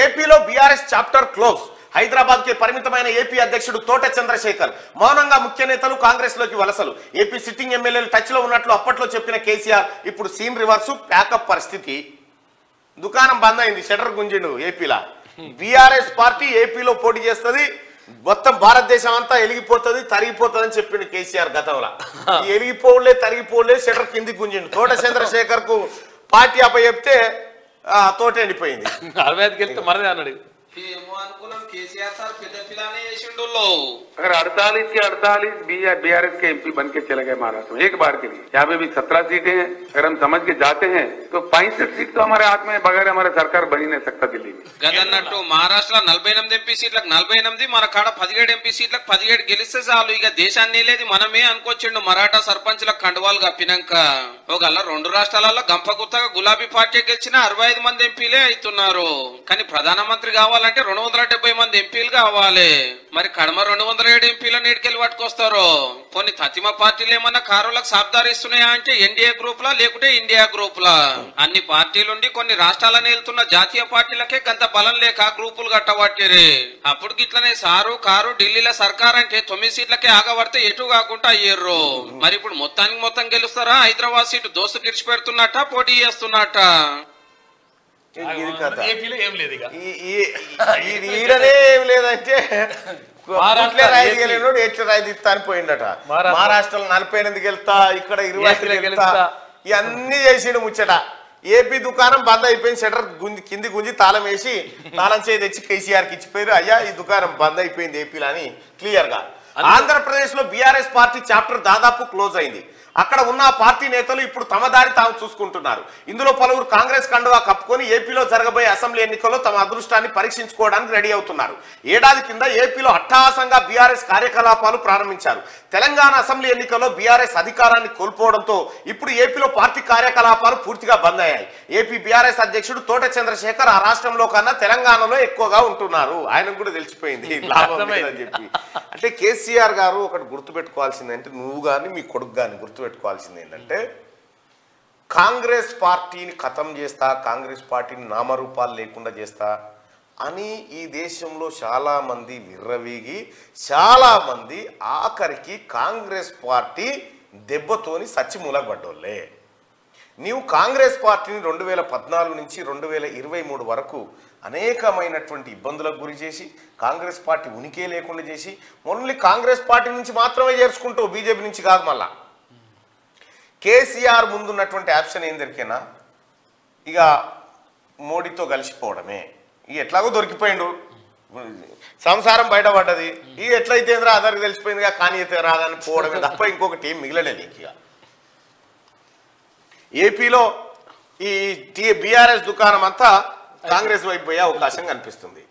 ఏపీలో BRS chapter close. Hyderabad కి పరిమితమైన ఏపీ అధ్యక్షుడు తోట చంద్రశేఖర్ మౌనంగా ముఖ్య నేతలు కాంగ్రెస్ లోకి వలసలు. ఏపీ సిట్టింగ్ ఎమ్మెల్యేలు టచ్ లో ఉన్నట్లు అప్పట్లో చెప్పిన కేసీఆర్ ఇప్పుడు సీన్ రివర్సు, ప్యాకప్ పరిస్థితి. దుకాణం బంద్ అయింది, షటర్ గుంజిండు ఏపీలా. బీఆర్ఎస్ పార్టీ ఏపీలో పోటీ చేస్తుంది, మొత్తం భారతదేశం అంతా ఎలిగిపోతుంది, తరిగిపోతుంది అని చెప్పిండు కేసీఆర్ గతంలో. ఎలిగిపోలే, తరిగిపోలే, షటర్ కింది గుంజిండు. తోట చంద్రశేఖర్ కు పార్టీ అప్ప చెప్తే తోట ఎండిపోయింది. 65కి వెళ్తే మరదే అన్నాడు. अगर 48 के 48 बीआरएस के एमपी बन के चले गए महाराष्ट्र में एक बार के लिए। यहाँ पे भी 17 सीटें हैं, अगर हम समझ के जाते हैं तो 65 सीट तो हमारे हाथ में बगैर हमारे सरकार बन ही नहीं सकता दिल्ली में. గదన్నట్టు మహారాష్ట్రలో 48 ఎంపీ సీట్లకు 47, మన కాడ 17 ఎంపీ సీట్లకు 17 గెలిస్తే చాలు, ఇక దేశాన్ని లేదు మనమే అనుకోవచ్చిండు. మరాఠా సర్పంచ్లకు కండువాలు కప్పినాక ఒకళ్ళ 2 రాష్ట్రాలలో గంపగుత్తగా గులాబీ పార్టీ గెలిచిన 65 మంది ఎంపీలే అవుతున్నారు. కానీ ప్రధానమంత్రి కావాలంటే 270 మంది ఎంపీలు కావాలి. మరి కడమ 207 ఎంపీలను ఎడికెళ్ళి పట్టుకొస్తారు. కొన్ని తతిమ పార్టీలు ఏమన్నా కారులకు సాబ్దారి ఇస్తున్నాయా అంటే ఎన్డీఏ గ్రూప్ లా లేకుంటే ఇండియా గ్రూప్ లా. అన్ని పార్టీలుండి కొన్ని రాష్ట్రాలను వెళ్తున్న జాతీయ పార్టీలకే గంత బలం లేక గ్రూపులు కట్టబట్టిరి. అప్పుడు గిట్లనే సారు కారు ఢిల్లీలో సర్కార్ అంటే 9 సీట్లకే ఆగబడితే ఎటు కాకుండా అయ్యారు. మరి ఇప్పుడు మొత్తానికి మొత్తం గెలుస్తారా? హైదరాబాద్ సీటు దోస్తు గిడిచి పెడుతున్నట్ట, పోటీ చేస్తున్నట్ట. ఏపీలో ఏం లేదు, ఇక ఈడనే ఏం లేదంటే ఎట్లా రాయి తీస్తా అని పోయిండట. మహారాష్ట్రలో 48 వెళ్తా, ఇక్కడ 20 వెళ్తా, ఇవన్నీ చేసిండు ముచ్చట. ఏపీ దుకాణం బంద్ అయిపోయింది, షటర్ కింది గుంజి తాళం వేసి తాళం చేయి తెచ్చి కేసీఆర్కి ఇచ్చిపోయారు. అయ్యా ఈ దుకాణం బంద్ అయిపోయింది ఏపీలో అని క్లియర్ గా. ఆంధ్రప్రదేశ్ లో బీఆర్ఎస్ పార్టీ చాప్టర్ దాదాపు క్లోజ్ అయింది. అక్కడ ఉన్న పార్టీ నేతలు ఇప్పుడు తమ దారి తాము చూసుకుంటున్నారు. ఇందులో పలువురు కాంగ్రెస్ కండువా కప్పుకొని ఏపీలో జరగబోయే అసెంబ్లీ ఎన్నికల్లో తమ అదృష్టాన్ని పరీక్షించుకోవడానికి రెడీ అవుతున్నారు. ఏడాది కింద ఏపీలో అట్టహాసంగా బీఆర్ఎస్ కార్యకలాపాలు ప్రారంభించారు. తెలంగాణ అసెంబ్లీ ఎన్నికల్లో బీఆర్ఎస్ అధికారాన్ని కోల్పోవడంతో ఇప్పుడు ఏపీలో పార్టీ కార్యకలాపాలు పూర్తిగా బంద్ అయ్యాయి. ఏపీ బీఆర్ఎస్ అధ్యక్షుడు తోట చంద్రశేఖర్ ఆ రాష్ట్రంలో కన్నా తెలంగాణలో ఎక్కువగా ఉంటున్నారు. ఆయనకు కూడా తెలిసిపోయింది లాభం అని చెప్పి. అంటే కేసీఆర్ గారు ఒకటి గుర్తుపెట్టుకోవాల్సింది అంటే, నువ్వు కానీ మీ కొడుకు కానీ గుర్తుపెట్టుకోవాల్సింది ఏంటంటే, కాంగ్రెస్ పార్టీని ఖతం చేస్తా, కాంగ్రెస్ పార్టీని నామరూపాలు లేకుండా చేస్తా అని ఈ దేశంలో చాలా మంది విర్రవీగి, చాలా మంది ఆఖరికి కాంగ్రెస్ పార్టీ దెబ్బతోని సచ్చిమూలబడ్డోళ్ళే. నీవు కాంగ్రెస్ పార్టీని 2014 నుంచి 2023 వరకు అనేకమైనటువంటి ఇబ్బందులకు గురి చేసి, కాంగ్రెస్ పార్టీ ఉనికే లేకుండా చేసి, ఓన్లీ కాంగ్రెస్ పార్టీ నుంచి మాత్రమే చేర్చుకుంటావు, బీజేపీ నుంచి కాదు. మళ్ళా కేసీఆర్ ముందున్నటువంటి ఆప్షన్ ఏం దొరికినా ఇక మోడీతో కలిసిపోవడమే. ఇక ఎట్లాగో దొరికిపోయిండు, సంసారం బయటపడ్డది. ఇక ఎట్లయితే అందరికి తెలిసిపోయిందిగా, కానీ అయితే రాదని పోవడమే తప్ప ఇంకొకటి ఏం మిగలలేదు. ఇంక ఏపీలో ఈ బీఆర్ఎస్ దుకాణం అంతా కాంగ్రెస్ వైపు పోయే అవకాశం కనిపిస్తుంది.